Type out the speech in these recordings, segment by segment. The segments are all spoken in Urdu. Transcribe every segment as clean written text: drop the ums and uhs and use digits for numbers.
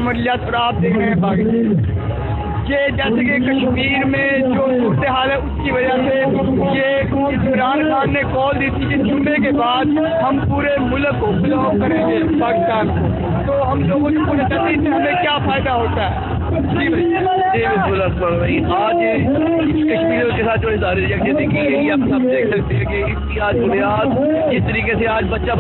محمد الیاس اور آپ دیکھ رہے ہیں پاکستان۔ یہ جیسے کہ کشمیر میں جو صورتحال ہے اس کی وجہ سے یہ عمران خان نے کال دی تھی کہ جمعے کے بعد ہم پورے ملک کو بلاک کریں گے پاکستان کو، تو ہم لوگوں کو پوچھنا چاہتے ہیں اس سے ہمیں کیا فائدہ ہوتا ہے؟ جی بھائی، آج کشمیریوں کے ساتھ جو ادارے یکجہتی کی گئی ہے، آپ سب دیکھ سکتے ہیں کہ اس کی آج بنیاد جس طریقے سے آج بچہ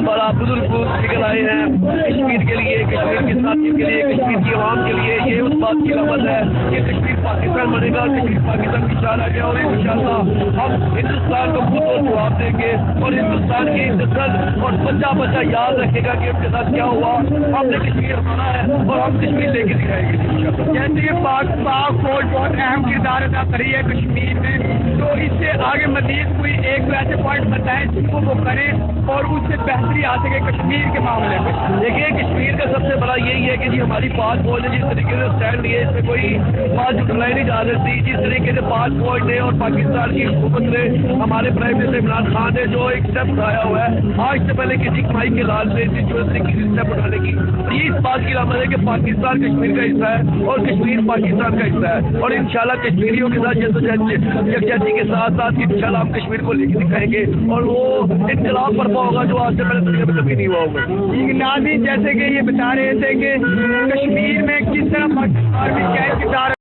بڑا بزرگ نکل آئے ہیں کشمیر کے لیے، کشمیر کے ساتھیوں کے لیے، کشمیر کی عوام کے لیے، یہ اس بات کی علامت ہے کہ کشمیر پاکستان بنے گا، کشمیر پاکستان کی شان ہے اور انشاءاللہ ہم ہندوستان کو خود اور جواب دیں گے اور ہندوستان کی عزت اور بچہ یاد رکھے گا کہ اس کے ساتھ کیا ہوا۔ ہم نے کشمیر بنا ہے اور ہم کشمیر لے کے دکھائیں گے انشاءاللہ۔ جیسے کہ پاک فوج بہت اہم کردار ادا کری ہے کشمیر میں، تو اس سے آگے مزید کوئی ایک ایسے پوائنٹ بتائیں جن کو وہ کریں اور اس سے بہتری آ سکے کشمیر کے معاملے میں۔ دیکھیے کشمیر کا سب سے بڑا یہی ہے کہ جی ہماری پاک فوج نے جس طریقے سے اسٹینڈ لیے اس میں کوئی بات جھٹلائی نہیں جا سکتی، جس طریقے سے پاک فوج نے اور پاکستان کی حکومت نے ہمارے پرائم منسٹر عمران خان نے جو ایک اسٹیپ اٹھایا ہوا ہے آج سے پہلے کسی کمائی کے لال سے جو کسی اسٹیپ اٹھانے کی، یہ اس بات کی علامت ہے کہ پاکستان کشمیر کا حصہ ہے اور کشمیر پاکستان کا حصہ ہے، اور انشاءاللہ کشمیریوں کے ساتھ یکجہتی کے ساتھ ساتھ انشاءاللہ ہم کشمیر کو لے کے دکھائیں گے اور وہ انقلاب برپا ہوگا جو آج سے پہلے دنیا میں کبھی نہیں ہوا ہوگا۔ ناظرین جیسے کہ یہ بتا رہے تھے کہ کشمیر میں کس طرح پاکستان میں کیا کردار